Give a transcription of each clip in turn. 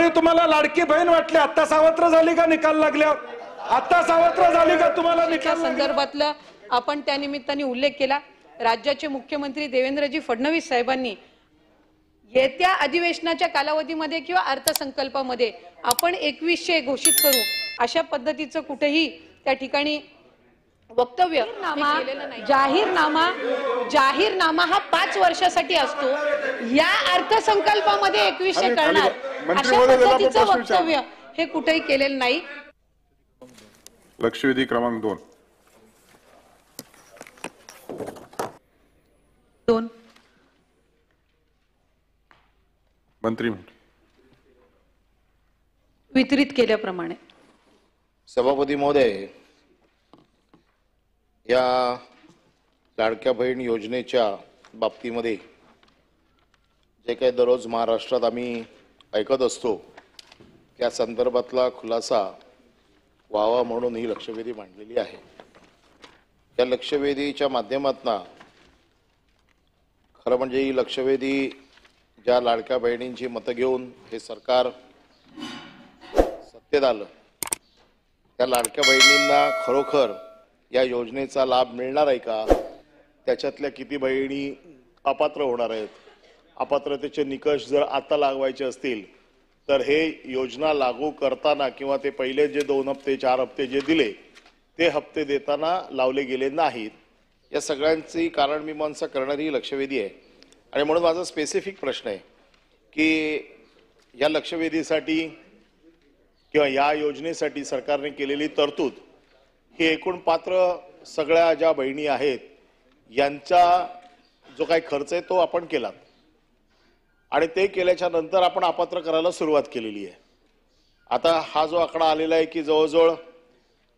त्यावेळी तुम्हाला लाडकी बहीण वाटली, आता सावत्र झाली का निकाल लागल्यावर? आता सावत्र झाली का तुम्हाला निकाल संदर्भातलं आपण त्या निमित्ताने उल्लेख केला। राज्याचे मुख्यमंत्री देवेंद्रजी फडणवीस साहेबांनी येत्या अधिवेशनाच्या कालावधीमध्ये किंवा अर्थसंकल्पामध्ये आपण 2100 घोषित करू अशा पद्धतीचं कुठेही त्या ठिकाणी वक्तव्य जाहीरनामा हा 5 वर्षासाठी असतो। या अर्थसंकल्पामध्ये 2100 करणार अशा पद्धतीचं वक्तव्य हे कुठेही केलेलं नाही। लक्षवेधी क्रमांक 2 मंत्री वितरित केल्याप्रमाणे। सभापती महोदय, या लाडक्या बहीण योजनेच्या बाबतीमध्ये जे काही दररोज महाराष्ट्रात आम्ही ऐकत असतो त्या संदर्भातला खुलासा व्हावा म्हणून ही लक्षवेधी मांडलेली आहे। या लक्षवेधीच्या माध्यमातून खरं म्हणजे ही लक्षवेधी ज्या लाडक्या बहिणींची मतं घेऊन हे सरकार सत्तेत आलं त्या लाडक्या बहिणींना खरोखर या योजनेचा लाभ मिळणार आहे का, त्याच्यातल्या किती बहिणी अपात्र होणार आहेत, अपात्रतेचे निकष जर आता लागवायचे असतील तर हे योजना लागू करताना किंवा ते पहिले जे 2 हप्ते 4 हप्ते जे दिले ते हप्ते देताना लावले गेले नाहीत, या सगळ्यांची कारणमीमांसा करणारी लक्षवेधी आहे। आणि म्हणून माझा स्पेसिफिक प्रश्न आहे की या लक्षवेधीसाठी किंवा या योजनेसाठी सरकारने केलेली तरतूद ही एकूण पात्र सगळ्या ज्या बहिणी आहेत यांचा जो काही खर्च आहे तो आपण केला आणि ते केल्याच्या नंतर आपण अपात्र करायला सुरुवात केलेली आहे। आता हा जो आकडा आलेला आहे की जवळजवळ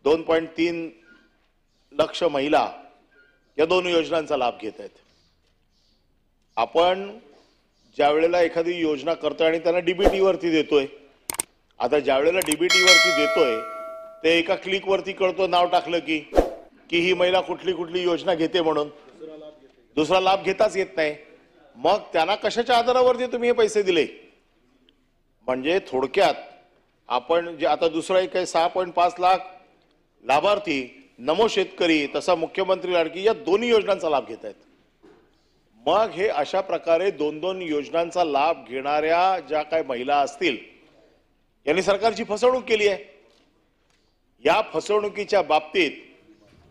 2.3 लाख महिला या 2 योजनांचा लाभ घेत आहेत। आपण ज्या वेळेला एखादी योजना करतोय आणि त्यांना डीबीटी वरती देतोय, आता ज्या वेळेला डीबीटी वरती देतोय ते एका क्लिक वरती कळतो नाव टाकलं की ही महिला कुठली कुठली योजना घेते म्हणून, दुसरा लाभ घेताच येत नाही। मग त्यांना कशाच्या आधारावरती तुम्ही हे पैसे दिले? म्हणजे थोडक्यात आपण जे आता दुसरा एक आहे 6.5 लाख लाभार्थी नमो शेतकरी तसा मुख्यमंत्री लाडकी या 2 योजनांचा लाभ घेत आहेत। मग हे अशा प्रकारे 2 योजनांचा लाभ घेणाऱ्या ज्या काही महिला असतील यांनी सरकारची फसवणूक केली आहे। या फसवणुकीच्या बाबतीत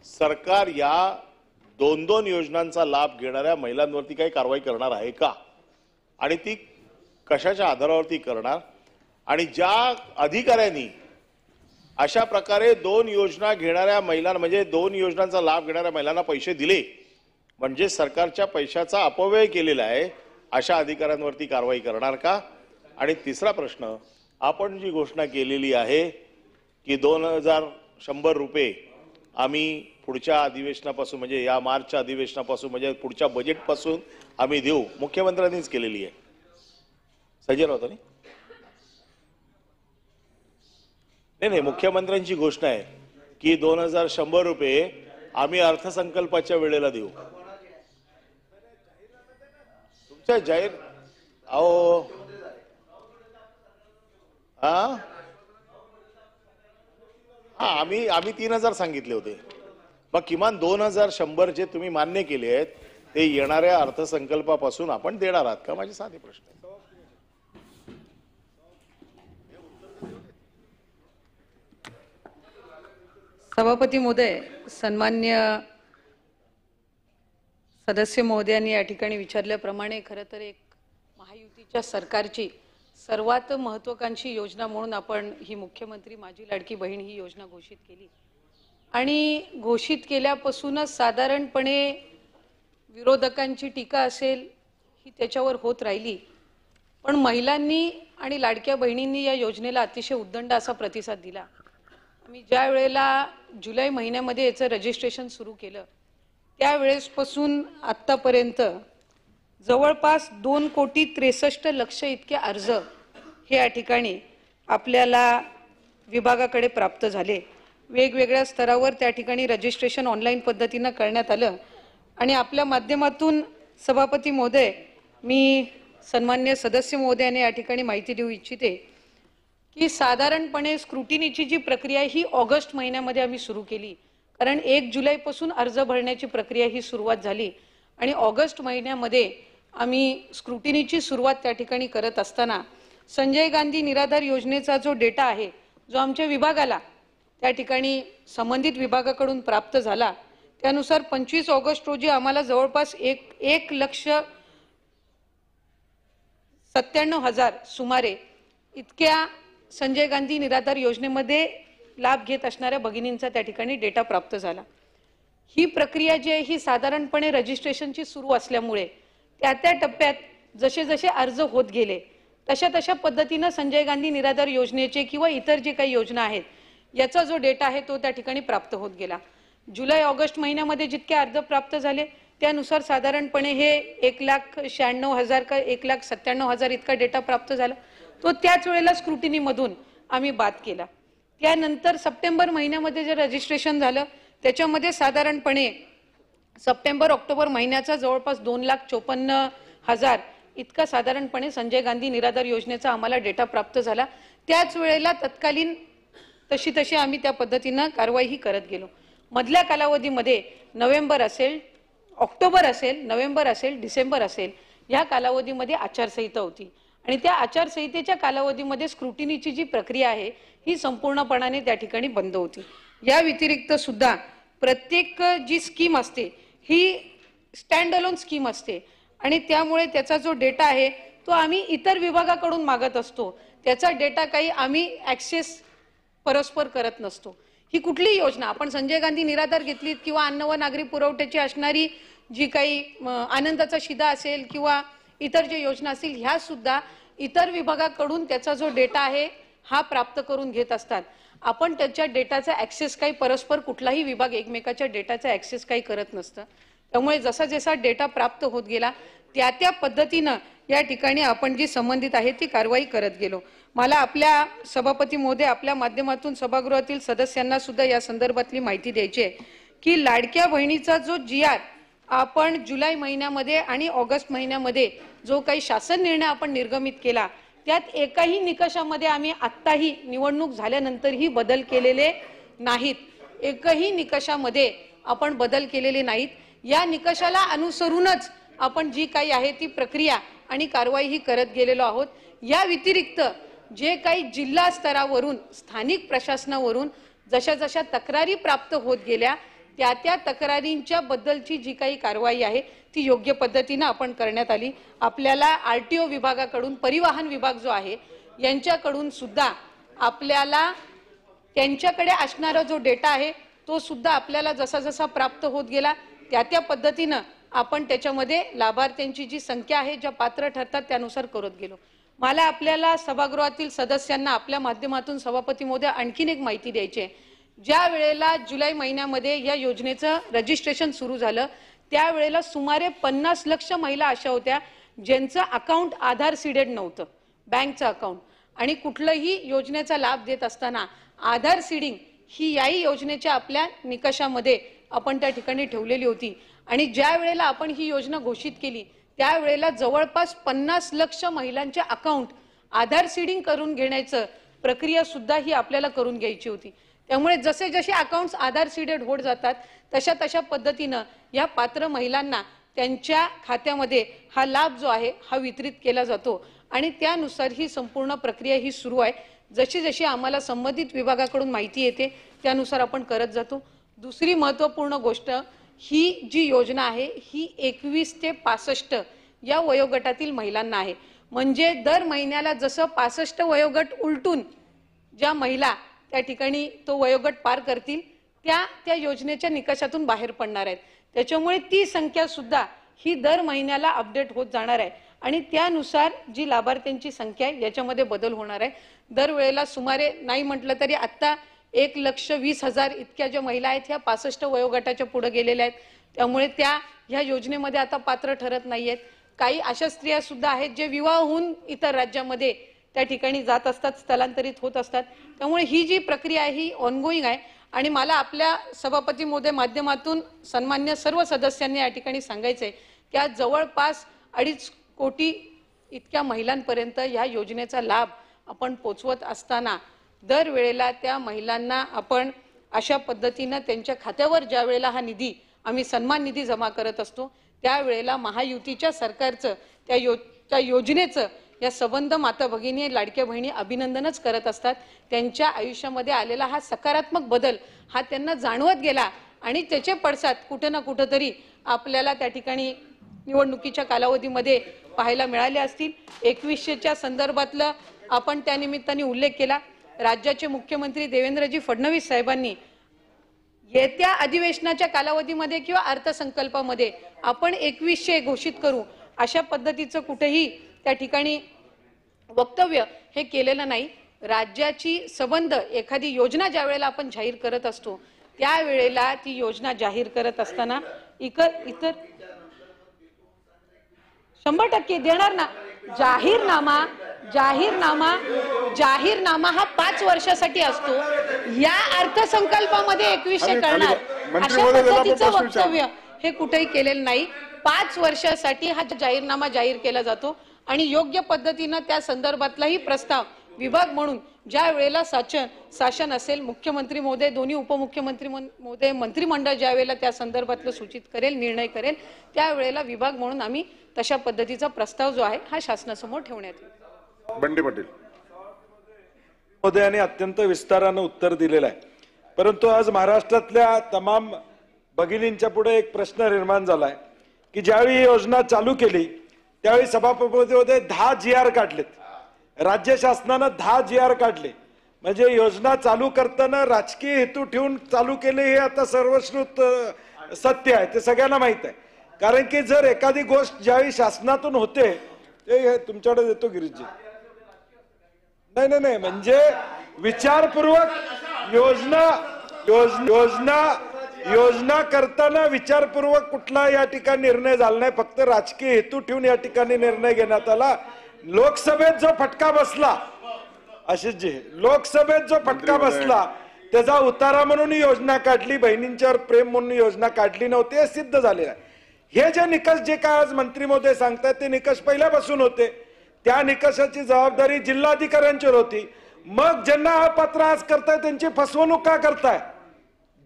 सरकार या 2 योजनांचा लाभ घेणाऱ्या महिलांवरती काही कारवाई करणार आहे का आणि ती कशाच्या आधारावरती करणार? आणि ज्या अधिकाऱ्यांनी अशा प्रकारे 2 योजना घेणाऱ्या महिलांना म्हणजे 2 योजनांचा लाभ घेणाऱ्या महिलांना पैसे दिले म्हणजे सरकारच्या पैशाचा अपव्यय केलेला आहे, अशा अधिकाऱ्यांवरती कारवाई करणार का? आणि तिसरा प्रश्न, आपण जी घोषणा केलेली आहे की 2100 रुपये आम्ही पुढच्या अधिवेशनापासून म्हणजे या मार्चच्या अधिवेशनापासून म्हणजे पुढच्या बजेटपासून आम्ही देऊ, मुख्यमंत्र्यांनीच केलेली आहे। सजन होता नाही, मुख्यमंत्र्यांची घोषणा आहे की 2100 रुपये आम्ही अर्थसंकल्पाच्या वेळेला देऊ। तुमच्या जाहीर अहो हा आम्ही 3000 सांगितले होते, मग किमान 2100 जे तुम्ही मान्य केले आहेत ते येणाऱ्या अर्थसंकल्पापासून आपण देणार आहात का? माझे साधे प्रश्न आहे। सभापती महोदय, सन्मान्य सदस्य महोदयांनी या ठिकाणी विचारल्याप्रमाणे खरं तर एक महायुतीच्या सरकारची सर्वात महत्त्वाकांक्षी योजना म्हणून आपण ही मुख्यमंत्री माझी लाडकी बहीण ही योजना घोषित केली आणि घोषित केल्यापासूनच साधारणपणे विरोधकांची टीका असेल ही त्याच्यावर होत राहिली, पण महिलांनी आणि लाडक्या बहिणींनी या योजनेला अतिशय उद्दंड असा प्रतिसाद दिला। मी ज्या वेळेला जुलै महिन्यामध्ये याचं रजिस्ट्रेशन सुरू केलं त्यावेळेसपासून आत्तापर्यंत जवळपास 2,63,00,000 इतके अर्ज हे या ठिकाणी आपल्याला विभागाकडे प्राप्त झाले। वेगवेगळ्या स्तरावर त्या ठिकाणी रजिस्ट्रेशन ऑनलाईन पद्धतीने करण्यात आलं आणि आपल्या माध्यमातून सभापती महोदय मी सन्मान्य सदस्य महोदयांना या ठिकाणी माहिती देऊ इच्छिते की साधारणपणे स्क्रुटिनीची जी प्रक्रिया ही ऑगस्ट महिन्यामध्ये आम्ही सुरू केली, कारण 1 जुलैपासून अर्ज भरण्याची प्रक्रिया ही सुरुवात झाली आणि ऑगस्ट महिन्यामध्ये आम्ही स्क्रुटिनीची सुरुवात त्या ठिकाणी करत असताना संजय गांधी निराधार योजनेचा जो डेटा आहे, जो आमच्या विभागाला त्या ठिकाणी संबंधित विभागाकडून प्राप्त झाला, त्यानुसार 25 ऑगस्ट रोजी आम्हाला जवळपास 1,97,000 सुमारे इतक्या संजय गांधी निराधार योजनेमध्ये लाभ घेत असणाऱ्या भगिनींचा त्या ठिकाणी डेटा प्राप्त झाला। ही प्रक्रिया जी आहे ही साधारणपणे रजिस्ट्रेशनची सुरू असल्यामुळे त्या टप्प्यात जसे जसे अर्ज होत गेले तशा पद्धतीने संजय गांधी निराधार योजनेचे किंवा इतर जे काही योजना आहेत याचा जो डेटा आहे तो त्या ठिकाणी प्राप्त होत गेला। जुलै ऑगस्ट महिन्यामध्ये जितके अर्ज प्राप्त झाले त्यानुसार साधारणपणे हे 1,96,000 का 1,97,000 इतका डेटा प्राप्त झाला। तो त्याच वेळेला स्क्रुटिनीमधून आम्ही बाद केला। त्यानंतर सप्टेंबर महिन्यामध्ये जे रजिस्ट्रेशन झालं त्याच्यामध्ये साधारणपणे सप्टेंबर ऑक्टोबर महिन्याचा जवळपास 2,54,000 इतका साधारणपणे संजय गांधी निराधार योजनेचा आम्हाला डेटा प्राप्त झाला। त्याच वेळेला तत्कालीन तशी आम्ही त्या पद्धतीने कारवाई करत गेलो। मधल्या कालावधीमध्ये नोव्हेंबर असेल, ऑक्टोबर असेल, नोव्हेंबर असेल, डिसेंबर असेल, या कालावधीमध्ये आचारसंहिता होती आणि त्या आचारसंहितेच्या कालावधीमध्ये स्क्रुटिनीची जी प्रक्रिया आहे ही संपूर्णपणाने त्या ठिकाणी बंद होती। या व्यतिरिक्त सुद्धा प्रत्येक जी स्कीम असते ही स्टँड अलोन स्कीम असते आणि त्यामुळे त्याचा जो डेटा आहे तो आम्ही इतर विभागाकडून मागत असतो। त्याचा डेटा काही आम्ही ॲक्सेस परस्पर करत नसतो। ही कुठलीही योजना आपण संजय गांधी निराधार घेतलीत किंवा अन्न व नागरी पुरवठ्याची असणारी जी काही आनंदाचा शिधा असेल किंवा इतर जे योजना असतील ह्या सुद्धा इतर विभागाकडून त्याचा जो डेटा आहे हा प्राप्त करून घेत असतात। आपण त्याच्या डेटाचा ॲक्सेस काही परस्पर कुठलाही विभाग एकमेकाच्या डेटाचा ॲक्सेस काही करत नसतं। त्यामुळे जसा जसा डेटा प्राप्त होत गेला त्या पद्धतीनं या ठिकाणी आपण जी संबंधित आहे ती कारवाई करत गेलो। मला आपल्या सभापती महोदय आपल्या माध्यमातून सभागृहातील सदस्यांना सुद्धा या संदर्भातली माहिती द्यायची आहे की लाडक्या बहिणीचा जो GR आपण जुलै महिन्यामध्ये आणि ऑगस्ट महिन्यामध्ये जो काही शासन निर्णय आपण निर्गमित केला त्यात एकाही निकषामध्ये आम्ही आत्ताही निवडणूक झाल्यानंतरही बदल केलेले नाहीत। एकही निकषामध्ये आपण बदल केलेले नाहीत। या निकषाला अनुसरूनच आपण जी काही आहे ती प्रक्रिया आणि कारवाई ही करत गेलेलो आहोत। या व्यतिरिक्त जे काही जिल्हा स्तरावरून स्थानिक प्रशासनावरून जशा तक्रारी प्राप्त होत गेल्या त्या तक्रारींच्या बद्दलची जी काही कारवाई आहे ती योग्य पद्धतीने आपण करण्यात आली। आपल्याला RTO विभागाकडून परिवहन विभाग जो आहे यांच्याकडून सुद्धा आपल्याला त्यांच्याकडे असणारा जो डेटा आहे तो सुद्धा आपल्याला जसा प्राप्त होत गेला त्या पद्धतीने आपण त्याच्यामध्ये लाभार्थ्यांची जी संख्या आहे ज्या पात्र ठरतात त्यानुसार करत गेलो। मला आपल्याला सभागृहातील सदस्यांना आपल्या माध्यमातून सभापती महोदय आणखीन एक माहिती द्यायची आहे। ज्या वेळेला जुलै महिन्यामध्ये या योजनेचं रजिस्ट्रेशन सुरू झालं त्यावेळेला सुमारे 50 लाख महिला अशा होत्या ज्यांचं अकाउंट आधार सीडेड नव्हतं, बँकचं अकाउंट, आणि कुठलाही योजनेचा लाभ देत असताना आधार सीडिंग ही याही योजनेच्या आपल्या निकषामध्ये आपण त्या ठिकाणी ठेवलेली होती। आणि ज्या वेळेला आपण ही योजना घोषित केली त्यावेळेला जवळपास 50 लाख महिलांचे अकाउंट आधार सीडिंग करून घेण्याचं प्रक्रिया सुद्धा ही आपल्याला करून घ्यायची होती। त्यामुळे जसे अकाउंट्स आधार सीडेड होत जातात तशा पद्धतीने या पात्र महिलांना त्यांच्या खात्यामध्ये हा लाभ जो आहे हा वितरित केला जातो आणि त्यानुसार ही संपूर्ण प्रक्रिया ही सुरू आहे। जशी आम्हाला संबंधित विभागाकडून माहिती येते त्यानुसार आपण करत जातो। दुसरी महत्त्वपूर्ण गोष्ट, ही जी योजना आहे ही 21 ते 65 या वयोगटातील महिलांना आहे। म्हणजे दर महिन्याला जसं 65 वयोगट उलटून ज्या महिला त्या ठिकाणी तो वयोगट पार करतील त्या योजनेच्या निकषातून बाहेर पडणार आहेत। त्याच्यामुळे ती संख्या सुद्धा ही दर महिन्याला अपडेट होत जाणार आहे आणि त्यानुसार जी लाभार्थ्यांची संख्या आहे याच्यामध्ये बदल होणार आहे। दरवेळेला सुमारे नाही म्हटलं तरी आता 1,20,000 इतक्या ज्या महिला आहेत ह्या 65 वयोगटाच्या पुढे गेलेल्या आहेत। त्यामुळे त्या ह्या योजनेमध्ये आता पात्र ठरत नाहीयेत। काही अशा स्त्रिया सुद्धा आहेत जे विवाह होऊन इतर राज्यामध्ये त्या ठिकाणी जात असतात, स्थलांतरित होत असतात। त्यामुळे ही जी प्रक्रिया आहे ही ऑनगोईंग आहे आणि मला आपल्या सभापती महोदय माध्यमातून सन्मान्य सर्व सदस्यांनी या ठिकाणी सांगायचंय की आज जवळपास 2.5 कोटी इतक्या महिलांपर्यंत या योजनेचा लाभ आपण पोचवत असताना दरवेळेला त्या महिलांना आपण अशा पद्धतीनं त्यांच्या खात्यावर ज्या वेळेला हा निधी आम्ही सन्मान निधी जमा करत असतो त्यावेळेला महायुतीच्या सरकारचं त्या योजनेचं या सबंध माता भगिनी लाडक्या बहिणी अभिनंदनच करत असतात. त्यांच्या आयुष्यामध्ये आलेला हा सकारात्मक बदल हा त्यांना जाणवत गेला आणि त्याचे पडसाद कुठे ना कुठेतरी आपल्याला त्या ठिकाणी निवडणुकीच्या कालावधीमध्ये पाहायला मिळाले असतील. 2100च्या संदर्भातलं आपण त्या निमित्ताने उल्लेख केला. राज्याचे मुख्यमंत्री देवेंद्रजी फडणवीस साहेबांनी येत्या अधिवेशनाच्या कालावधीमध्ये किंवा अर्थसंकल्पामध्ये आपण 2100 घोषित करू अशा पद्धतीचं कुठेही त्या ठिकाणी वक्तव्य हे केलेलं नाही. राज्याची सबंध एखादी योजना ज्या वेळेला आपण जाहीर करत असतो त्यावेळेला ती योजना जाहीर करत असताना इतर 100% देणार ना. जाहीरनामा हा 5 वर्षासाठी असतो. या अर्थसंकल्पामध्ये 2100 करणार अशा पद्धतीचं वक्तव्य हे कुठेही केलेलं नाही. 5 वर्षासाठी हा जाहीरनामा जाहीर केला जातो आणि योग्य पद्धतीनं त्या संदर्भातलाही प्रस्ताव विभाग म्हणून ज्या वेळेला शासन असेल मुख्यमंत्री महोदय दोन्ही उपमुख्यमंत्री महोदय मंत्रिमंडळ ज्या वेळेला त्या संदर्भातलं सूचित करेल निर्णय करेल त्यावेळेला विभाग म्हणून आम्ही तशा पद्धतीचा प्रस्ताव जो आहे हा शासनासमोर ठेवण्यात येईल. बंडी पाटील महोदयांनी अत्यंत विस्तारानं उत्तर दिलेलं आहे. परंतु आज महाराष्ट्रातल्या तमाम भगिनींच्या पुढे एक प्रश्न निर्माण झालाय की ज्यावेळी ही योजना चालू केली त्यावेळी सभापतीमध्ये 10 GR काढलेत. राज्य शासनानं 10 GR काढले. म्हणजे योजना चालू करताना राजकीय हेतू ठेवून चालू केले हे आता सर्वश्रुत सत्य आहे. ते सगळ्यांना माहित आहे. कारण की जर एखादी गोष्ट ज्यावेळी शासनातून होते ते तुमच्याकडे देतो गिरीशजी. नाही म्हणजे विचारपूर्वक योजना करताना विचारपूर्वक कुठला या ठिकाणी निर्णय झाला नाही. फक्त राजकीय हेतू ठेवून या ठिकाणी निर्णय घेण्यात आला. लोकसभेत जो फटका बसला आशिषजी लोकसभेत जो फटका बसला त्याचा उतारा म्हणून योजना काढली. बहिणींच्यावर प्रेम म्हणून योजना काढली नव्हती हे सिद्ध झालेलं आहे. हे जे निकष जे काय आज मंत्री महोदय सांगतात ते निकष पहिल्यापासून होते. त्या निकषाची जबाबदारी जिल्हाधिकाऱ्यांच्यावर होती. मग ज्यांना अपात्र आज करताय त्यांची फसवणूक का करताय?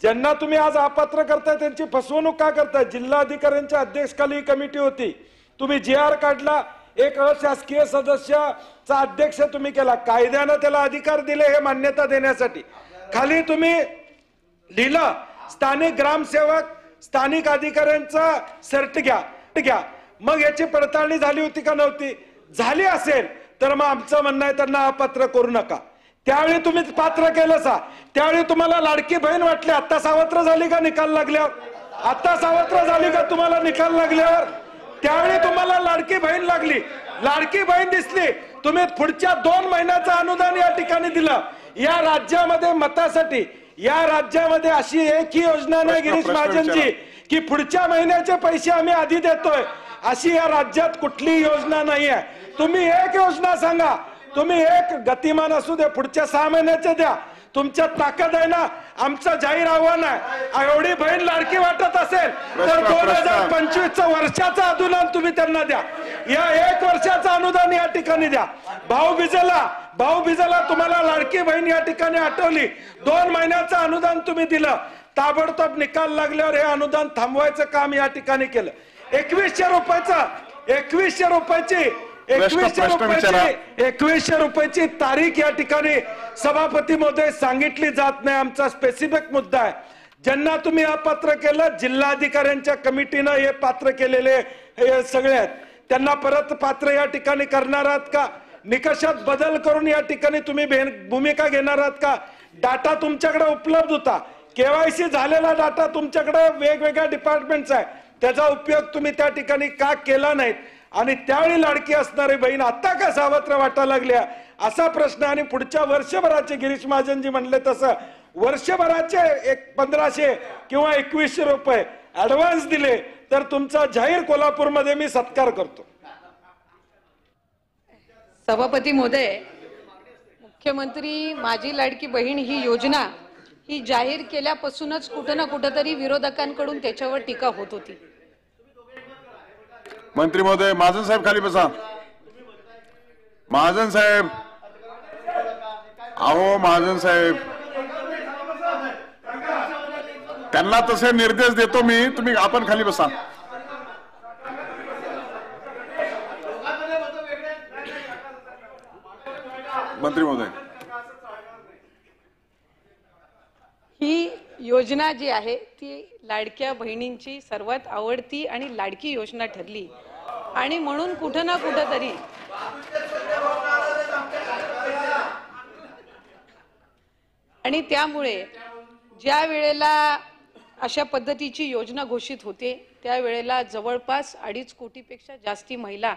ज्यांना तुम्ही आज अपात्र करताय त्यांची फसवणूक का करताय? जिल्हाधिकाऱ्यांच्या अध्यक्षखाली कमिटी होती. तुम्ही GR काढला. एक अशासकीय सदस्याचा अध्यक्ष तुम्ही केला. कायद्यानं त्याला अधिकार दिले हे मान्यता देण्यासाठी. खाली तुम्ही लिहिलं स्थानिक ग्रामसेवक स्थानिक अधिकाऱ्यांचा सर्ट घ्या. मग याची पडताळणी झाली होती का नव्हती? झाली असेल तर मग आमचं म्हणणं आहे त्यांना अपात्र करू नका. त्यावेळी तुम्ही पात्र केलं सा. त्यावेळी तुम्हाला लाडकी बहीण वाटली. आता सावत्र झाली का निकाल लागल्यावर? आता सावत्र झाली का तुम्हाला निकाल लागल्यावर? त्यावेळी तुम्हाला लाडकी बहीण लागली. लाडकी बहीण दिसली. तुम्ही पुढच्या 2 महिन्याचं अनुदान या ठिकाणी दिलं. या राज्यामध्ये मतासाठी या राज्यामध्ये अशी एकही योजना नाही गिरीश महाजनजी की पुढच्या महिन्याचे पैसे आम्ही आधी देतोय अशी या राज्यात कुठली योजना नाही आहे. तुम्ही एक योजना सांगा. तुम्ही एक गतिमान असू दे पुढच्या 6 महिन्याचे द्या. तुमच्यात ताकद आहे ना. आमचं जाहीर आव्हान आहे एवढी बहीण लाडकी वाटत असेल तर 2025चं वर्षाचं अनुदान तुम्ही त्यांना द्या. या 1 वर्षाचं अनुदान या ठिकाणी द्या. भाऊबीजेला तुम्हाला लाडकी बहीण या ठिकाणी आठवली. 2 महिन्याचं अनुदान तुम्ही दिलं. ताबडतोब निकाल लागल्यावर हे अनुदान थांबवायचं काम या ठिकाणी केलं. 2100 रुपयाची तारीख या ठिकाणी सभापती महोदय सांगितली जात नाही. आमचा स्पेसिफिक मुद्दा आहे. ज्यांना तुम्ही अपात्र केलं जिल्हाधिकाऱ्यांच्या कमिटीनं हे पात्र केलेले हे सगळे आहेत. त्यांना परत पात्र या ठिकाणी करणार आहात का? निकषात बदल करून या ठिकाणी तुम्ही भूमिका घेणार आहात का? डाटा तुमच्याकडे उपलब्ध होता. KYC झालेला डाटा तुमच्याकडे वेगवेगळ्या डिपार्टमेंटचा आहे. त्याचा उपयोग तुम्ही त्या ठिकाणी का केला नाहीत? आणि त्यावेळी लाडकी असणारी बहीण आता का सावत्र वाटायला लागल्या असा प्रश्न. आणि पुढच्या वर्षभराचे गिरीश महाजनजी म्हणले तसं वर्षभराचे 1500 किंवा 2100 रुपये ऍडव्हान्स दिले तर तुमचा जाहीर कोल्हापूरमध्ये मी सत्कार करतो. सभापती महोदय मुख्यमंत्री माझी लाडकी बहीण ही योजना ही जाहीर केल्यापासूनच कुठं ना कुठंतरी विरोधकांकडून त्याच्यावर टीका होत होती. मंत्री महोदय महाजन साहेब खाली बसा. महाजन साहेब अहो महाजन साहेब, त्यांना तसे निर्देश देतो मी. तुम्ही आपण खाली बसा. मंत्री महोदय, ही योजना जी आहे ती लाडक्या बहिणींची सर्वात आवडती आणि लाडकी योजना ठरली आणि म्हणून कुठं ना कुठं तरी आणि त्यामुळे ज्या वेळेला अशा पद्धतीची योजना घोषित होते त्यावेळेला जवळपास 2.5 कोटीपेक्षा जास्ती महिला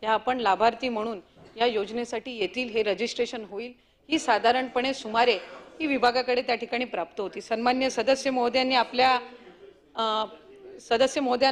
या आपण लाभार्थी म्हणून या योजनेसाठी येतील, हे रजिस्ट्रेशन होईल. ही साधारणपणे सुमारे ही विभागाकडे त्या ठिकाणी प्राप्त होती. सन्मान्य सदस्य महोदयांना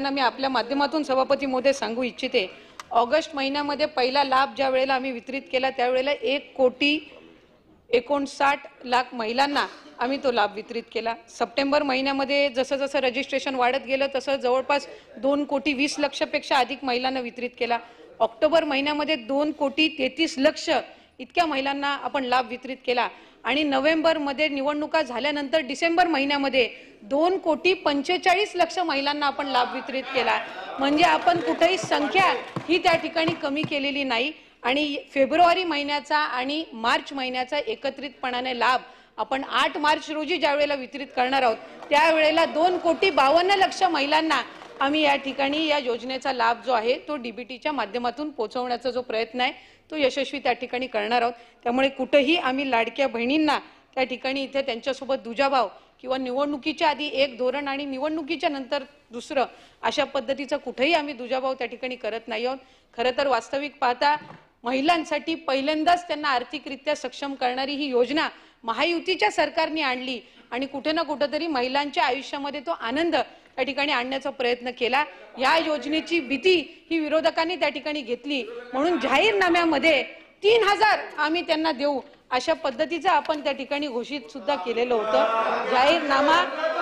मी आपल्या माध्यमातून सभापती महोदय सांगू इच्छिते, ऑगस्ट महिन्यामध्ये पहिला लाभ ज्या वेळेला आम्ही वितरित केला त्यावेळेला 1,59,00,000 महिलांना आम्ही तो लाभ वितरित केला. सप्टेंबर महिन्यामध्ये जसं जसं रजिस्ट्रेशन वाढत गेलं तसं जवळपास 2,20,00,000 पेक्षा अधिक महिलांना वितरित केला. ऑक्टोबर महिन्यामध्ये 2,33,00,000 इतक्या महिलांना आपण लाभ वितरित केला आणि नोव्हेंबरमध्ये निवडणुका झाल्यानंतर डिसेंबर महिन्यामध्ये 2,45,00,000 महिलांना आपण लाभ वितरित केला. म्हणजे आपण कुठेही संख्या ही त्या ठिकाणी कमी केलेली नाही आणि फेब्रुवारी महिन्याचा आणि मार्च महिन्याचा एकत्रितपणाने लाभ आपण 8 मार्च रोजी ज्या वेळेला वितरित करणार आहोत त्यावेळेला 2,52,00,000 महिलांना आम्ही या ठिकाणी या योजनेचा लाभ जो आहे तो डीबीटीच्या माध्यमातून पोहोचवण्याचा जो प्रयत्न आहे तो यशस्वी त्या ठिकाणी करणार आहोत. त्यामुळे कुठेही आम्ही लाडक्या बहिणींना त्या ठिकाणी इथे त्यांच्यासोबत दुजाभाव किंवा निवडणुकीच्या आधी एक धोरण आणि निवडणुकीच्या नंतर दुसरं अशा पद्धतीचा कुठेही आम्ही दुजाभाव त्या ठिकाणी करत नाही आहोत. खरं तर वास्तविक पाहता महिलांसाठी पहिल्यांदाच त्यांना आर्थिकरित्या सक्षम करणारी ही योजना महायुतीच्या सरकारने आणली आणि कुठे ना कुठेतरी महिलांच्या आयुष्यामध्ये तो आनंद त्या ठिकाणी आणण्याचा प्रयत्न केला. या योजनेची भीती ही विरोधकांनी त्या ठिकाणी घेतली म्हणून जाहीरनाम्यामध्ये 3,000 आम्ही त्यांना देऊ अशा पद्धतीचं आपण त्या ठिकाणी घोषित सुद्धा केलेलं होतं. जाहीरनामा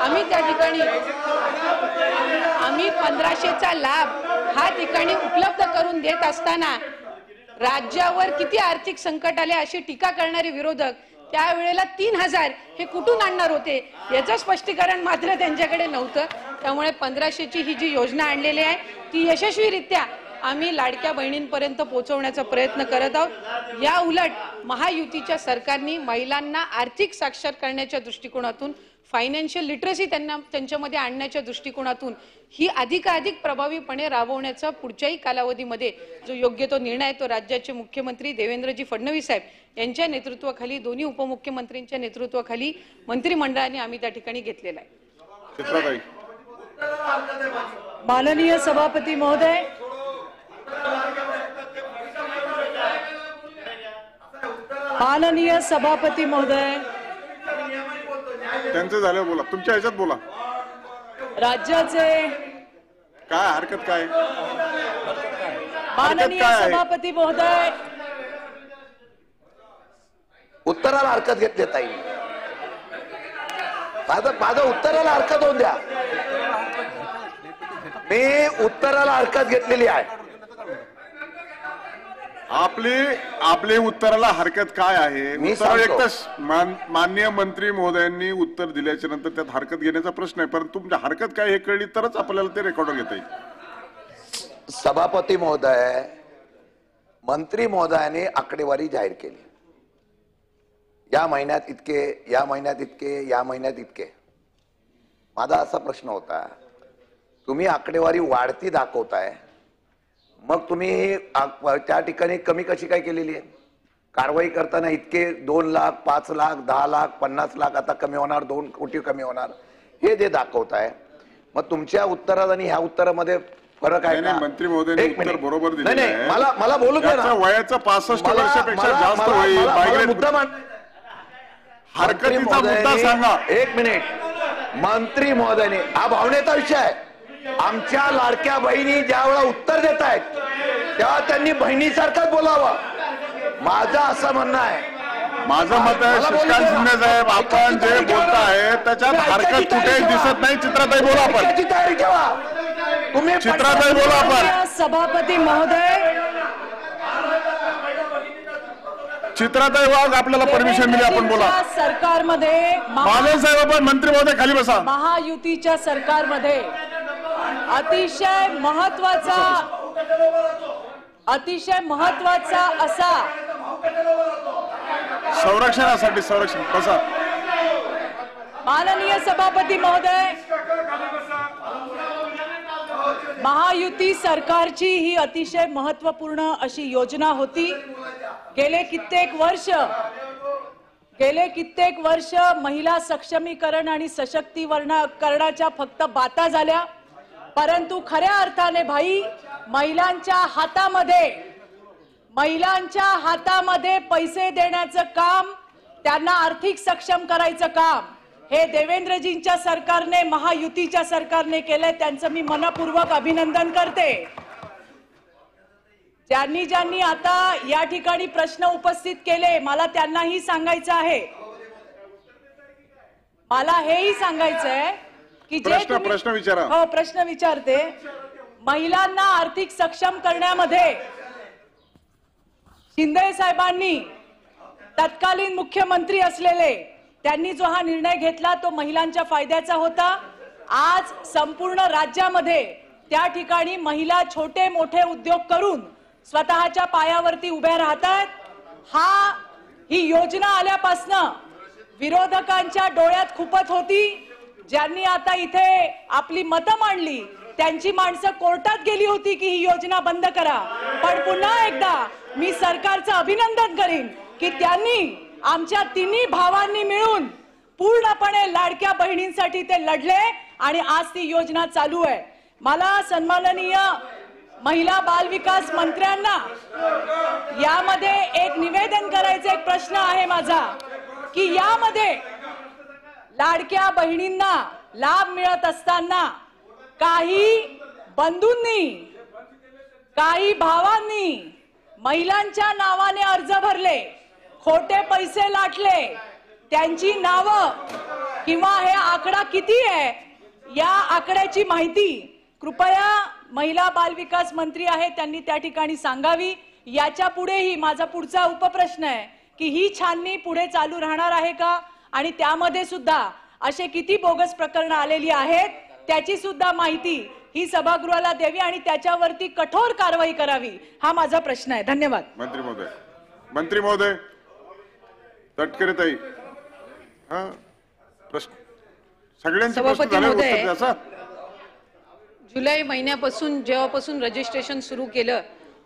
आम्ही त्या ठिकाणी 1500चा लाभ हा ठिकाणी उपलब्ध करून देत असताना राज्यावर किती आर्थिक संकट आले अशी टीका करणारे विरोधक त्यावेळेला 3,000 हे कुठून आणणार होते याचं स्पष्टीकरण मात्र त्यांच्याकडे नव्हतं. त्यामुळे 1500ची ही जी योजना आणलेली आहे ती यशस्वीरित्या आम्ही लाडक्या बहिणींपर्यंत पोहोचवण्याचा प्रयत्न करत आहोत. या उलट महायुतीच्या सरकारने महिलांना आर्थिक साक्षर करण्याच्या दृष्टिकोनातून फायनान्शियल लिटरसी त्यांच्यामध्ये आणण्याच्या दृष्टिकोनातून ही अधिकाधिक प्रभावीपणे राबवण्याचा पुढच्याही कालावधीमध्ये जो योग्य तो निर्णय आहे तो राज्याचे मुख्यमंत्री देवेंद्रजी फडणवीस साहेब यांच्या नेतृत्वाखाली दोन्ही उपमुख्यमंत्र्यांच्या नेतृत्वाखाली मंत्रिमंडळाने आम्ही त्या ठिकाणी घेतलेला आहे. चित्राताई, माननीय सभापती महोदय, माननीय सभापती महोदय, त्यांचं झालं बोला. तुमच्या ह्याच्यात बोला. राज्याचे काय हरकत काय? माननीय काय आहे? सभापती महोदय, उत्तराला हरकत घेतली ताई. माझं उत्तराला हरकत होऊन द्या. मी उत्तराला हरकत घेतलेली आहे. आपली उत्तराला हरकत काय आहे? मी उत्तर एक सांगतो. तर माननीय मंत्री महोदयांनी उत्तर दिल्याच्या नंतर त्यात हरकत घेण्याचा प्रश्न आहे, परंतु तुमच्या हरकत काय हे कळली तरच आपल्याला ते रेकॉर्ड घेता येईल. सभापती महोदय, मंत्री महोदयाने आकडेवारी जाहीर केली. या महिन्यात इतके, या महिन्यात इतके, या महिन्यात इतके. माझा असा प्रश्न होता, तुम्ही आकडेवारी वाढती दाखवताय, मग तुम्ही त्या ठिकाणी कमी कशी काय केलेली आहे? कारवाई करताना इतके 2 लाख, 5 लाख, 10 लाख, 50 लाख आता कमी होणार, 2 कोटी कमी होणार, हे जे दाखवताय, मग तुमच्या उत्तरात आणि ह्या उत्तरामध्ये फरक आहे का? मंत्री महोदयांनी उत्तर बरोबर दिलेलं नाही, आहे. मला बोलू दे ना. वयाचं 65 वर्षापेक्षा जास्त होईल. मुद्दा हरकतीचा मुद्दा सांगा. एक मिनिट. मंत्री महोदयाने, हा भावनेचा विषय आहे. आमच्या लाडक्या बहिणी ज्या वेळा उत्तर देत आहेत तेव्हा त्यांनी बहिणीसारखंच बोलावं. माझं असं म्हणणं आहे. माझं मत आहे शशिकांत शिंदे साहेब, आपण जे बोलताय त्याच्यात हरकत कुठेही दिसत नाही. चित्राताई बोला. आपण तयारी ठेवा. तुम्ही चित्राताई बोला. आपण सभापती महोदय, चित्राताई वाघ आपल्याला परमिशन दिली, आपण बोला. देवेंद्रजींच्या सरकारमध्ये बालन साहेब आपण मंत्री महोदय खाली बसा. महायुतीच्या सरकारमध्ये अतिशय महत्वाचा असा संरक्षण बसा. माननीय सभापती महोदय, महायुती सरकारची ही अतिशय महत्वपूर्ण अशी योजना होती. गेले कित्येक वर्ष महिला सक्षमीकरण आणि सशक्तीकरणाच्या फक्त बाता झाल्या, परंतु खऱ्या अर्थाने भाई महिलांच्या हातामध्ये पैसे देण्याचं काम, त्यांना आर्थिक सक्षम करायचं काम हे देवेंद्रजींच्या सरकारने, महायुतीच्या सरकारने केलंय. त्यांचं मी मनपूर्वक अभिनंदन करते. ज्यांनी आता या ठिकाणी प्रश्न उपस्थित केले, मला त्यांनाही सांगायचं आहे, मला हेही सांगायचं आहे की जे प्रश्न विचारा. हो, प्रश्न विचारते. महिलांना आर्थिक सक्षम करण्यामध्ये शिंदे साहेबांनी, तत्कालीन मुख्यमंत्री असलेले, त्यांनी जो हा निर्णय घेतला तो महिलांच्या फायद्याचा होता. आज संपूर्ण राज्यामध्ये त्या ठिकाणी महिला छोटे मोठे उद्योग करून स्वतःच्या पायावरती उभ्या राहतात. ही योजना आल्यापासनं विरोधकांच्या डोळ्यात खुपत होती. ज्यांनी आता इथे आपली मतं मांडली त्यांची माणसं कोर्टात गेली होती की ही योजना बंद करा. पण पुन्हा एकदा मी सरकारचं अभिनंदन करीन की त्यांनी आमच्या तिन्ही भावांनी मिळून पूर्णपणे लाडक्या बहिणींसाठी ते लढले आणि आज ती योजना चालू आहे. मला सन्माननीय महिला बाल विकास मंत्र्यांना यामध्ये एक निवेदन करायचं, एक प्रश्न आहे माझा की यामध्ये लाडक्या बहिणींना लाभ मिळत असताना काही बंधूंनी, काही भावांनी महिलांच्या नावाने अर्ज भरले, खोटे पैसे लाटले, त्यांची नावं किंवा हे आकडा किती आहे या आकड्याची माहिती कृपया महिला बाल विकास मंत्री आहे त्यांनी त्या ठिकाणी सांगावी. याच्या पुढेही माझा पुढचा उपप्रश्न आहे की ही छाननी पुढे चालू राहणार आहे का, आणि त्यामध्ये सुद्धा असे किती बोगस प्रकरणं आलेली आहेत त्याची सुद्धा माहिती ही सभागृहाला द्यावी आणि त्याच्यावरती कठोर कारवाई करावी, हा माझा प्रश्न आहे. धन्यवाद. मंत्री महोदय तटकरे ताई, हा प्रश्न सगळ्यांचे प्रश्न झाले उत्तर द्या. जुलै महिन्यापासून जेव्हापासून रजिस्ट्रेशन सुरू केलं,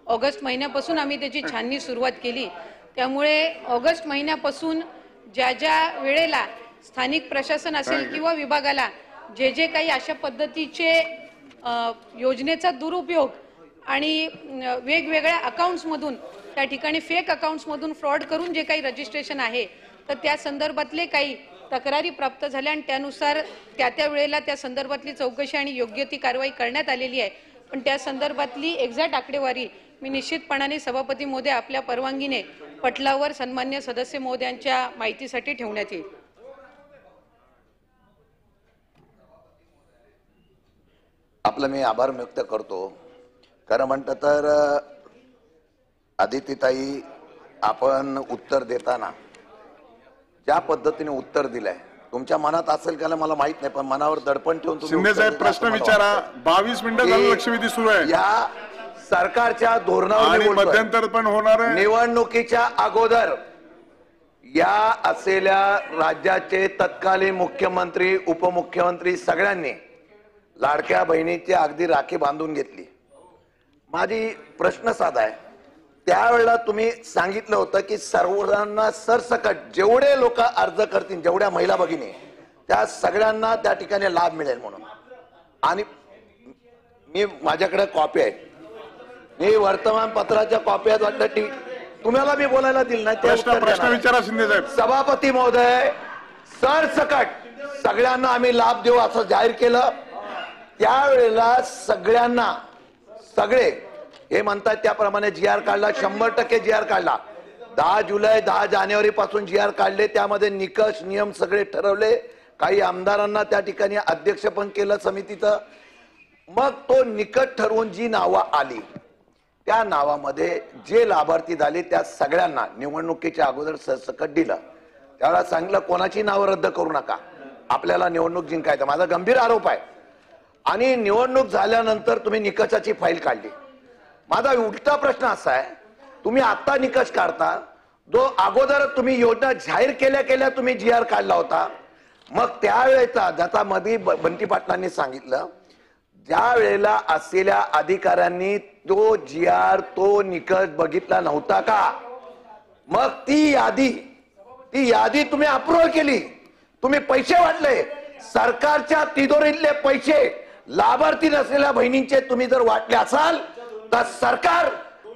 ऑगस्ट महिन्यापासून आम्ही त्याची छाननी सुरुवात केली. त्यामुळे ऑगस्ट महिन्यापासून ज्या ज्या वेळेला स्थानिक प्रशासन असेल किंवा विभागाला जे काही अशा पद्धतीचे योजनेचा दुरुपयोग आणि वेगवेगळ्या अकाउंट्समधून, त्या ठिकाणी फेक अकाउंट्समधून फ्रॉड करून जे काही रजिस्ट्रेशन आहे तर त्या संदर्भातले काही तक्रारी प्राप्त झाल्या आणि त्यानुसार त्या वेळेला त्या संदर्भातली चौकशी आणि योग्य ती कारवाई करण्यात आलेली आहे. पण त्या संदर्भातली एक्झॅक्ट आकडेवारी मी निश्चितपणाने सभापती महोदय आपल्या परवानगीने पटलावर सन्मान्य सदस्य महोदयांच्या माहितीसाठी ठेवण्यात येईल. आपलं मी आभार व्यक्त करतो. खरं म्हणतं तर आदित्यताई, आपण उत्तर देताना ज्या पद्धतीने उत्तर दिलंय, तुमच्या मनात असेल का मला माहित नाही, पण मनावर दडपण ठेवून शिंदे साहेब प्रश्न विचारा. 22 मिनिटं झालं लक्षवेधी सुरू आहे. या सरकारच्या धोरणावर मध्यंतर पण होणार आहे. निवडणुकीच्या अगोदर या असलेल्या राज्याचे तत्कालीन मुख्यमंत्री, उपमुख्यमंत्री सगळ्यांनी लाडक्या बहिणीची अगदी राखी बांधून घेतली. माझी प्रश्न साधा आहे, त्यावेळेला तुम्ही सांगितलं होतं की सर्वांना सरसकट जेवढे लोक अर्ज करतील, जेवढ्या महिला भगिनी, त्या सगळ्यांना त्या ठिकाणी लाभ मिळेल म्हणून. आणि मी माझ्याकडे कॉपी आहे, मी वर्तमानपत्राच्या कॉपी आहेत, वाटतं तुम्हाला मी बोलायला दिलं नाही. प्रश्न विचारा शिंदे साहेब. सभापती महोदय, सरसकट सगळ्यांना आम्ही लाभ देऊ असं जाहीर केलं. त्यावेळेला सगळ्यांना, सगळे हे म्हणतात त्याप्रमाणे जी.आर. काढला, 100% जी.आर. काढला. 10 जुलै 10 जानेवारी पासून जी.आर. काढले, त्यामध्ये निकष नियम सगळे ठरवले. काही आमदारांना त्या ठिकाणी अध्यक्ष पण केलं समितीचं. मग तो निकष ठरवून जी नावं आली त्या नावामध्ये जे लाभार्थी झाले त्या सगळ्यांना निवडणुकीच्या अगोदर सरसकट दिलं. त्यावेळेला सांगितलं कोणाची नावं रद्द करू नका, आपल्याला निवडणूक जिंकायचं. माझा गंभीर आरोप आहे. आणि निवडणूक झाल्यानंतर तुम्ही निकषाची फाईल काढली. माझा उलटा प्रश्न असा आहे, तुम्ही आता निकष काढता जो अगोदर तुम्ही योजना जाहीर केल्या केल्या तुम्ही GR काढला होता. मग त्यावेळेचा ज्याचा मध्ये बंटी पाटलांनी सांगितलं, ज्या वेळेला असलेल्या अधिकाऱ्यांनी तो GR तो निकष बघितला नव्हता का? मग ती यादी तुम्ही अप्रूव्ह केली, तुम्ही पैसे वाटले, सरकारच्या तिजोरीतले पैसे लाभार्थी नसलेल्या बहिणींचे तुम्ही जर वाटले असाल तर सरकार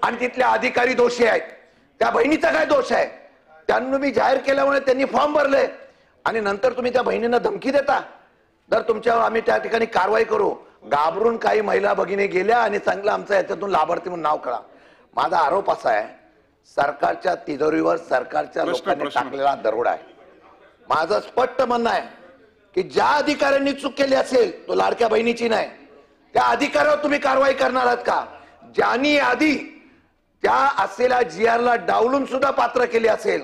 आणि तिथले अधिकारी दोषी आहेत. त्या बहिणीचा काय दोष आहे? त्यांनी मी जाहीर केल्यामुळे त्यांनी फॉर्म भरले आणि नंतर तुम्ही त्या बहिणींना धमकी देता, तर तुमच्यावर आम्ही त्या ठिकाणी कारवाई करू. घाबरून काही महिला भगिनी गेल्या आणि सांगितलं आमचं याच्यातून लाभार्थी म्हणून नाव कळा. माझा आरोप असा आहे, सरकारच्या तिजोरीवर सरकारच्या लोकांनी टाकलेला दरोडा आहे. माझं स्पष्ट म्हणणं आहे की ज्या अधिकाऱ्यांनी चूक केली असेल, तो लाडक्या बहिणीची नाही, त्या अधिकाऱ्यावर तुम्ही कारवाई करणार आहात का? ज्यांनी आधी त्या असलेल्या GR ला डावलून सुद्धा पात्र केले असेल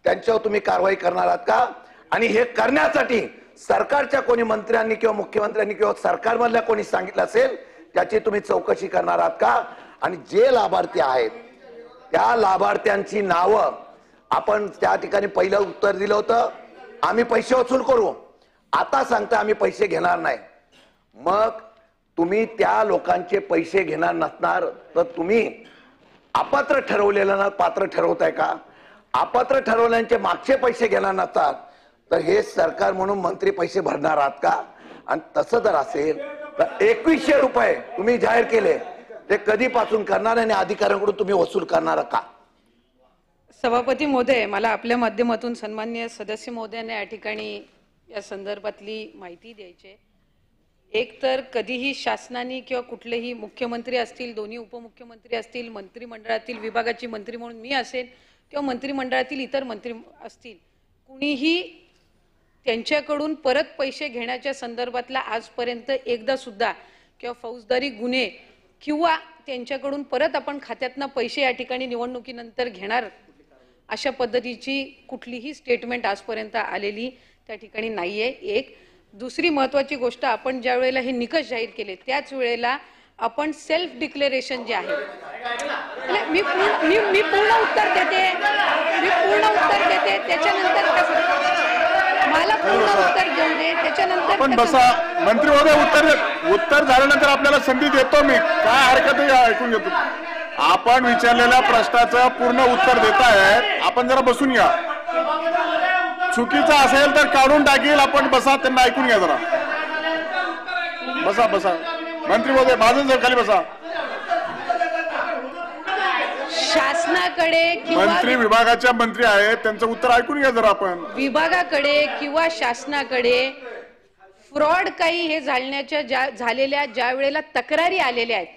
त्यांच्यावर तुम्ही कारवाई करणार आहात का? आणि हे करण्यासाठी सरकारच्या कोणी मंत्र्यांनी किंवा मुख्यमंत्र्यांनी किंवा सरकारमधल्या कोणी सांगितलं असेल त्याची तुम्ही चौकशी करणार आहात का? आणि जे लाभार्थी आहेत त्या लाभार्थ्यांची नावं आपण त्या ठिकाणी पहिलं उत्तर दिलं होतं, आम्ही पैसे वसूल करू. आता सांगता आम्ही पैसे घेणार नाही. मग तुम्ही त्या लोकांचे पैसे घेणार नसणार तर तुम्ही अपात्र ठरवलेल्यांना पात्र ठरवताय का? अपात्र ठरवल्यांचे मागचे पैसे घेणार नसतात तर हे सरकार म्हणून मंत्री पैसे भरणार आहात का? आणि तसं जर असेल तर 2100 रुपये तुम्ही जाहीर केले ते कधीपासून करणार आणि अधिकाऱ्यांकडून तुम्ही वसूल करणार का? सभापती महोदय, मला आपल्या माध्यमातून सन्माननीय सदस्य महोदयांना या ठिकाणी या संदर्भातली माहिती द्यायची आहे. एक तर कधीही शासनाने किंवा कुठलेही मुख्यमंत्री असतील, दोन्ही उपमुख्यमंत्री असतील, मंत्रिमंडळातील विभागाची मंत्री म्हणून मी असेल किंवा मंत्रिमंडळातील इतर मंत्री असतील, कुणीही त्यांच्याकडून परत पैसे घेण्याच्या संदर्भातला आजपर्यंत एकदा सुद्धा किंवा फौजदारी गुन्हे किंवा त्यांच्याकडून परत आपण खात्यातनं पैसे या ठिकाणी निवडणुकीनंतर घेणार अशा पद्धतीची कुठलीही स्टेटमेंट आजपर्यंत आलेली त्या ठिकाणी नाहीये. एक दुसरी महत्त्वाची गोष्ट, आपण ज्या वेळेला हे निकष जाहीर केले त्याच वेळेला आपण सेल्फ डिक्लेरेशन जे आहे, मी पूर्ण उत्तर देते त्याच्यानंतर मला पूर्ण उत्तर घेऊन दे, त्याच्यानंतर पण बसा मंत्री महोदय, उत्तर झाल्यानंतर आपल्याला संधी देतो मी, काय हरकत आहे ऐकून घेतो. आपण विचारलेल्या प्रश्नाचं पूर्ण उत्तर देताय, आपण जरा बसून घ्या. चुकीचं असेल तर काढून टाकील, आपण बसा, त्यांना ऐकून घ्या जरा. बसा मंत्री महोदय, माझं जर खाली बसा. शासनाकडे किंवा मंत्री विभागाच्या मंत्री आहेत, त्यांचं उत्तर ऐकून घ्या जरा. आपण विभागाकडे किंवा शासनाकडे फ्रॉड काही हे झालेल्या ज्या वेळेला तक्रारी आलेल्या आहेत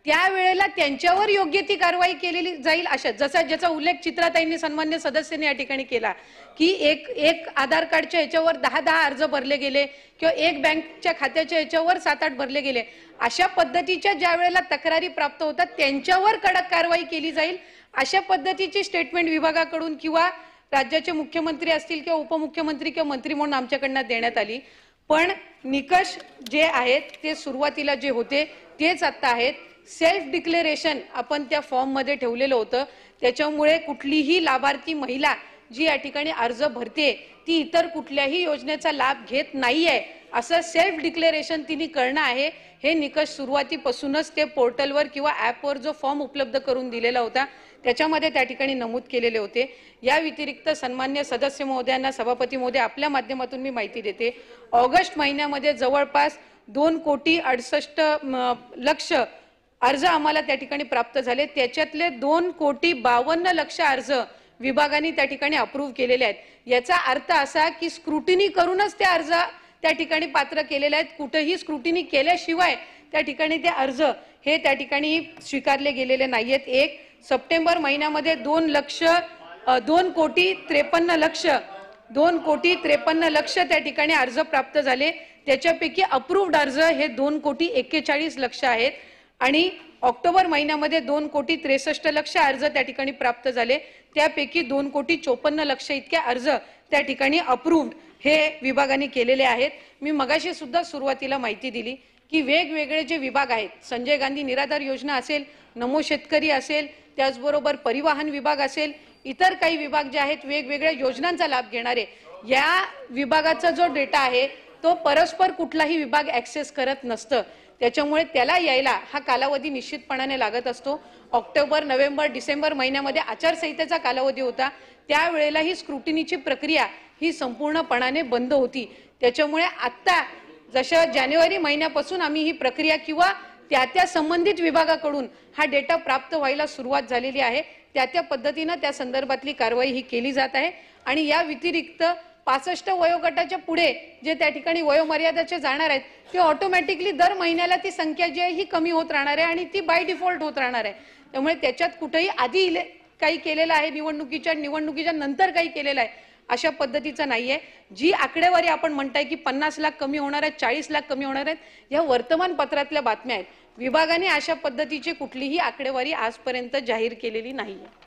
त्यावेळेला त्यांच्यावर योग्य ती कारवाई केलेली जाईल. अशा ज्याचा उल्लेख चित्राताईंनी सन्मान्य सदस्यांनी या ठिकाणी केला की एक आधार कार्डच्या ह्याच्यावर 10 अर्ज भरले गेले किंवा एक बँकच्या खात्याच्या ह्याच्यावर 7-8 भरले गेले. अशा पद्धतीच्या ज्या वेळेला तक्रारी प्राप्त होतात त्यांच्यावर कडक कारवाई केली जाईल अशा पद्धतीची स्टेटमेंट विभागाकडून किंवा राज्याचे मुख्यमंत्री असतील किंवा उपमुख्यमंत्री किंवा मंत्री म्हणून आमच्याकडनं देण्यात आली. पण निकष जे आहेत ते सुरुवातीला जे होते तेच आता आहेत. सेल्फ डिक्लेरेशन आपण त्या फॉर्म मध्ये ठेवलेलं होतं, त्याच्यामुळे कुठलीही लाभार्थी महिला जी या ठिकाणी अर्ज भरते ती इतर कुठल्याही योजनेचा लाभ घेत नाहीये असं सेल्फ डिक्लेरेशन तिने करणं आहे. हे निकष सुरुवातीपासूनच ते पोर्टलवर किंवा ॲपवर जो फॉर्म उपलब्ध करून दिलेला होता त्याच्यामध्ये त्या ठिकाणी नमूद केलेले होते. या व्यतिरिक्त सन्मान्य सदस्य महोदयांना, सभापती महोदय, आपल्या माध्यमातून मी माहिती देते. ऑगस्ट महिन्यामध्ये जवळपास 2,68,00,000 अर्ज आम्हाला त्या ठिकाणी प्राप्त झाले. त्याच्यातले 2,52,00,000 अर्ज विभागाने त्या ठिकाणी अप्रूव्ह केलेले आहेत. याचा अर्थ असा की स्क्रुटिनी करूनच ते अर्ज त्या ठिकाणी पात्र केलेले आहेत. कुठेही स्क्रुटिनी केल्याशिवाय त्या ठिकाणी ते अर्ज हे त्या ठिकाणी स्वीकारले गेलेले नाहीयेत. एक सप्टेंबर महिन्यामध्ये 2,53,00,000 त्या ठिकाणी अर्ज प्राप्त झाले. त्याच्यापैकी अप्रूव्ड अर्ज हे 2,41,00,000 आहेत आणि ऑक्टोबर महिन्यामध्ये 2,63,00,000 अर्ज त्या ठिकाणी प्राप्त झाले. त्यापैकी 2,54,00,000 इतके अर्ज त्या ठिकाणी अप्रूव्ड हे विभागाने केलेले आहेत. मी मगाशी सुद्धा सुरुवातीला माहिती दिली की वेगवेगळे जे विभाग आहेत, संजय गांधी निराधार योजना असेल, नमो शेतकरी असेल, त्याचबरोबर परिवहन विभाग असेल, इतर काही विभाग जे आहेत वेगवेगळ्या योजनांचा लाभ घेणारे, या विभागाचा जो डेटा आहे तो परस्पर कुठलाही विभाग ऍक्सेस करत नसतं. त्याच्यामुळे त्याला यायला हा कालावधी निश्चितपणाने लागत असतो. ऑक्टोबर, नोव्हेंबर, डिसेंबर महिन्यामध्ये आचारसंहितेचा कालावधी होता. त्यावेळेला ही स्क्रुटिनीची प्रक्रिया ही संपूर्णपणाने बंद होती. त्याच्यामुळे आता जसं जानेवारी महिन्यापासून आम्ही ही प्रक्रिया किंवा त्या संबंधित विभागाकडून हा डेटा प्राप्त व्हायला सुरुवात झालेली आहे. त्या पद्धतीनं त्या संदर्भातली कारवाई ही केली जात आहे. आणि या व्यतिरिक्त 65 वयोगटाच्या पुढे जे त्या ठिकाणी वयोमर्यादाचे जाणार आहेत ते ऑटोमॅटिकली दर महिन्याला ती संख्या जी आहे ही कमी होत राहणार आहे आणि ती बाय डिफॉल्ट होत राहणार आहे. त्यामुळे त्याच्यात कुठेही आधी काही केलेलं आहे निवडणुकीच्या नंतर काही केलेलं आहे अशा पद्धतीचं नाहीये. जी आकडेवारी आपण म्हणताय की 50 लाख कमी होणार आहेत, 40 लाख कमी होणार आहेत, या वर्तमानपत्रातल्या बातम्या आहेत. विभागाने अशा पद्धतीची कुठलीही आकडेवारी आजपर्यंत जाहीर केलेली नाहीये.